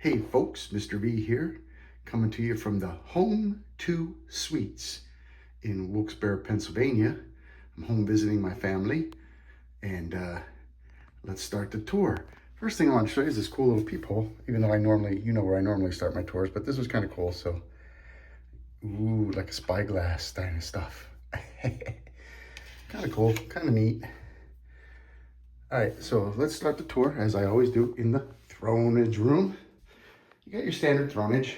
Hey folks, Mr. V here, coming to you from the Home 2 Suites in Wilkes Barre, Pennsylvania. I'm home visiting my family, and let's start the tour. First thing I want to show you is this cool little peephole, even though you know where I normally start my tours, but this was kind of cool, so, ooh, like a spyglass kind of stuff. Kind of cool, kind of neat. All right, so let's start the tour, as I always do, in the thronage room. You got your standard thronage.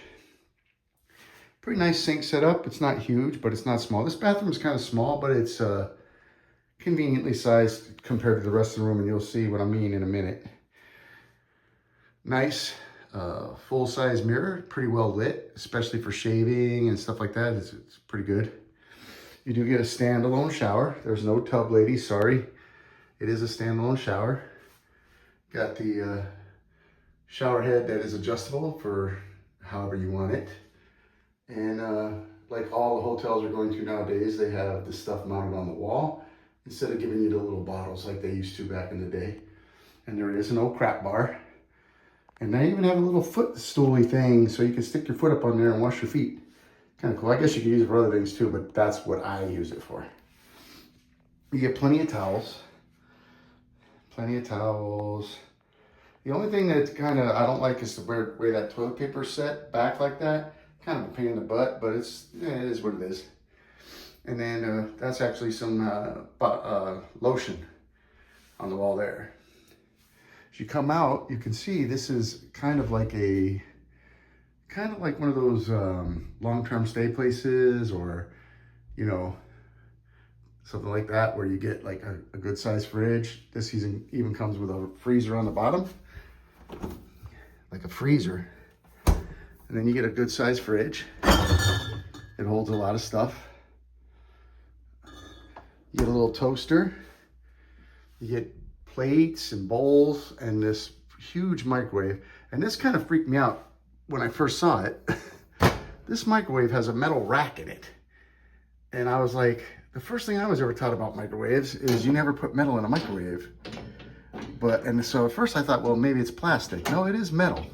Pretty nice sink setup. It's not huge, but it's not small. This bathroom is kind of small, but it's conveniently sized compared to the rest of the room, and you'll see what I mean in a minute. Nice full-size mirror, pretty well lit, especially for shaving and stuff like that. It's pretty good. You do get a standalone shower. There's no tub, ladies, sorry. It is a standalone shower. Got the shower head that is adjustable for however you want it. And like all the hotels are going to nowadays, they have this stuff mounted on the wall instead of giving you the little bottles like they used to back in the day. And there is an old crap bar. And they even have a little footstooly thing so you can stick your foot up on there and wash your feet. Kind of cool. I guess you could use it for other things too, but that's what I use it for. You get plenty of towels. Plenty of towels. The only thing that I don't like is the way that toilet paper is set back like that. Kind of a pain in the butt, but it is what it is. And then that's actually some lotion on the wall there. As you come out, you can see this is kind of like one of those long-term stay places, or, you know, something like that, where you get like a good sized fridge. This even comes with a freezer on the bottom. Like a freezer. And then you get a good sized fridge. It holds a lot of stuff. You get a little toaster. You get plates and bowls and this huge microwave. And this kind of freaked me out when I first saw it. This microwave has a metal rack in it. And I was like, the first thing I was ever taught about microwaves is you never put metal in a microwave. And so at first I thought, well, maybe it's plastic. No, it is metal.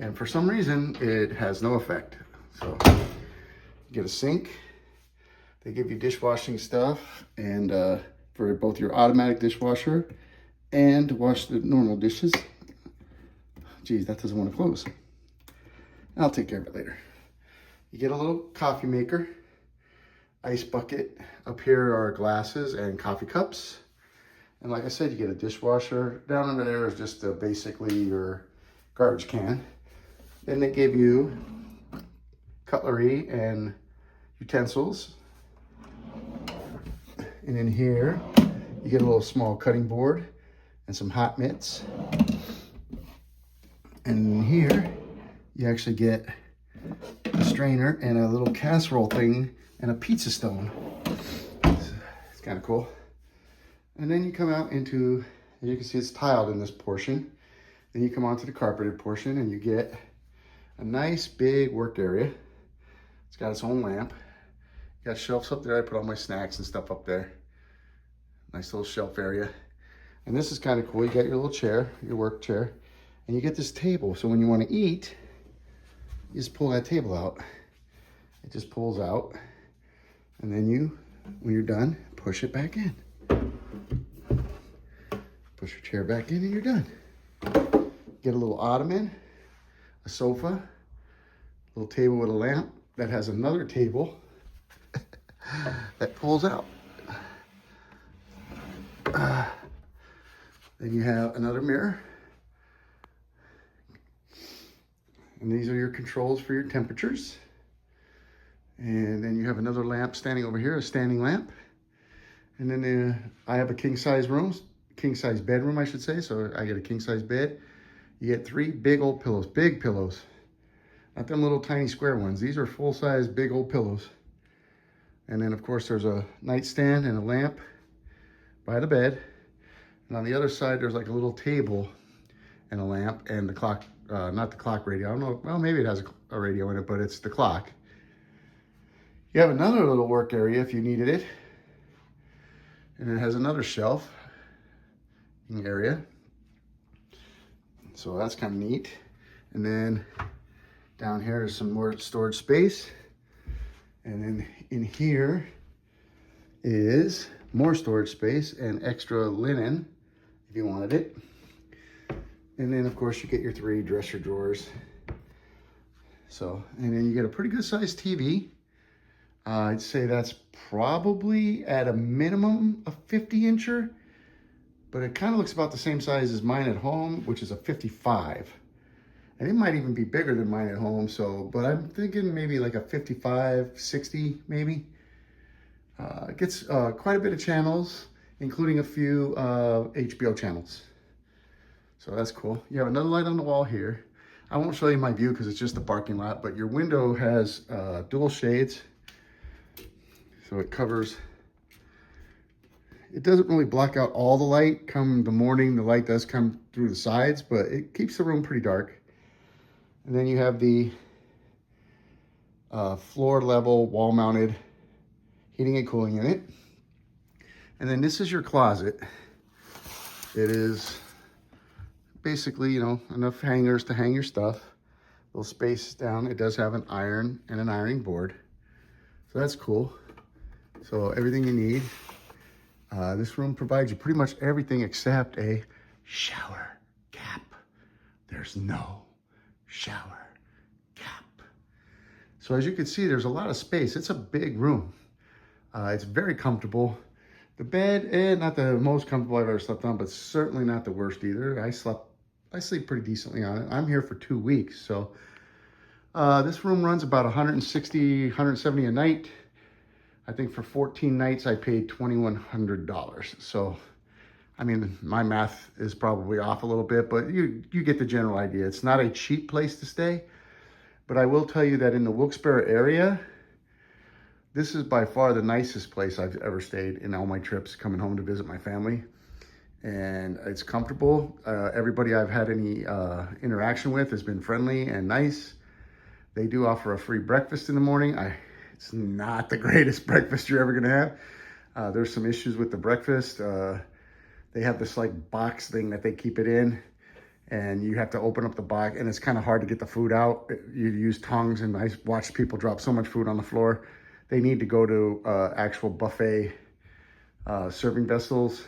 And for some reason, it has no effect. So you get a sink. They give you dishwashing stuff, and for both your automatic dishwasher and to wash the normal dishes. Geez, that doesn't want to close. I'll take care of it later. You get a little coffee maker, ice bucket. Up here are glasses and coffee cups. And like I said, you get a dishwasher. Down under there is just basically your garbage can. Then they give you cutlery and utensils. And in here, you get a little small cutting board and some hot mitts. And in here, you actually get a strainer and a little casserole thing and a pizza stone. It's kind of cool. And then you come out into, as you can see, it's tiled in this portion. Then you come onto the carpeted portion and you get a nice big work area. It's got its own lamp. Got shelves up there. I put all my snacks and stuff up there. Nice little shelf area. And this is kind of cool. You got your little chair, your work chair, and you get this table. So when you want to eat, you just pull that table out. It just pulls out. And then when you're done, push it back in. Push your chair back in and you're done. Get a little ottoman, a sofa, a little table with a lamp that has another table that pulls out. Then you have another mirror. And these are your controls for your temperatures. And then you have another lamp standing over here, a standing lamp. And then I have a king size bedroom, I should say. So I get a king size bed. You get 3 big old pillows, big pillows. Not them little tiny square ones. These are full size, big old pillows. And then of course there's a nightstand and a lamp by the bed. And on the other side, there's like a little table and a lamp and the clock, not the clock radio. I don't know, well, maybe it has a radio in it, but it's the clock. You have another little work area if you needed it. And it has another shelf area. So that's kind of neat. And then down here is some more storage space. And then in here is more storage space and extra linen if you wanted it. And then of course you get your 3 dresser drawers. So, and then you get a pretty good sized TV. I'd say that's probably at a minimum a 50-incher, but it kind of looks about the same size as mine at home, which is a 55. And it might even be bigger than mine at home. So, but I'm thinking maybe like a 55, 60 maybe. It gets quite a bit of channels, including a few HBO channels. So that's cool. You have another light on the wall here. I won't show you my view because it's just the parking lot, but your window has dual shades. So it covers, it doesn't really block out all the light. Come the morning, the light does come through the sides, but it keeps the room pretty dark. And then you have the floor level wall mounted heating and cooling unit. And then this is your closet. It is basically, you know, enough hangers to hang your stuff. Little space down. It does have an iron and an ironing board. So that's cool. So everything you need. This room provides you pretty much everything except a shower cap. There's no shower cap. So as you can see, there's a lot of space. It's a big room. It's very comfortable. The bed, not the most comfortable I've ever slept on, but certainly not the worst either. I sleep pretty decently on it. I'm here for 2 weeks. So this room runs about 160, 170 a night. I think for 14 nights, I paid $2,100. So, I mean, my math is probably off a little bit, but you get the general idea. It's not a cheap place to stay, but I will tell you that in the Wilkes Barre area, this is by far the nicest place I've ever stayed in all my trips coming home to visit my family. And it's comfortable. Everybody I've had any interaction with has been friendly and nice. They do offer a free breakfast in the morning. It's not the greatest breakfast you're ever gonna have. There's some issues with the breakfast. They have this like box thing that they keep it in, and you have to open up the box, and it's kind of hard to get the food out. You use tongs, and I watched people drop so much food on the floor. They need to go to actual buffet serving vessels,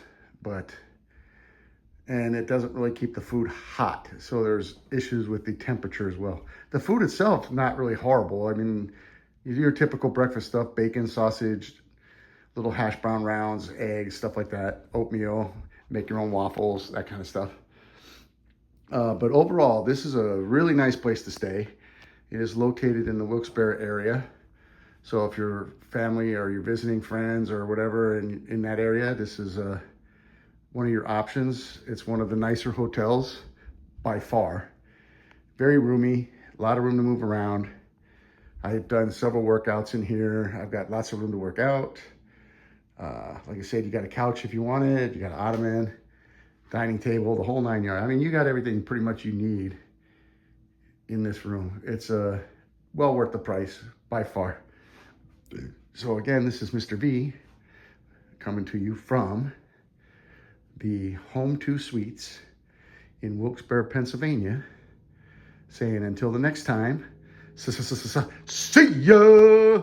and it doesn't really keep the food hot. So there's issues with the temperature as well. The food itself, not really horrible. I mean, you do your typical breakfast stuff, bacon, sausage, little hash brown rounds, eggs, stuff like that, oatmeal, make your own waffles, that kind of stuff. But overall, this is a really nice place to stay. It is located in the Wilkes Barre area. So if you're family or you're visiting friends or whatever in that area, this is one of your options. It's one of the nicer hotels by far. Very roomy, a lot of room to move around. I've done several workouts in here. I've got lots of room to work out. Like I said, you got a couch if you want it. You got an ottoman, dining table, the whole 9 yards. I mean, you got everything pretty much you need in this room. It's well worth the price by far. So again, this is Mr. V coming to you from the Home 2 Suites in Wilkes-Barre, Pennsylvania, saying until the next time, see ya!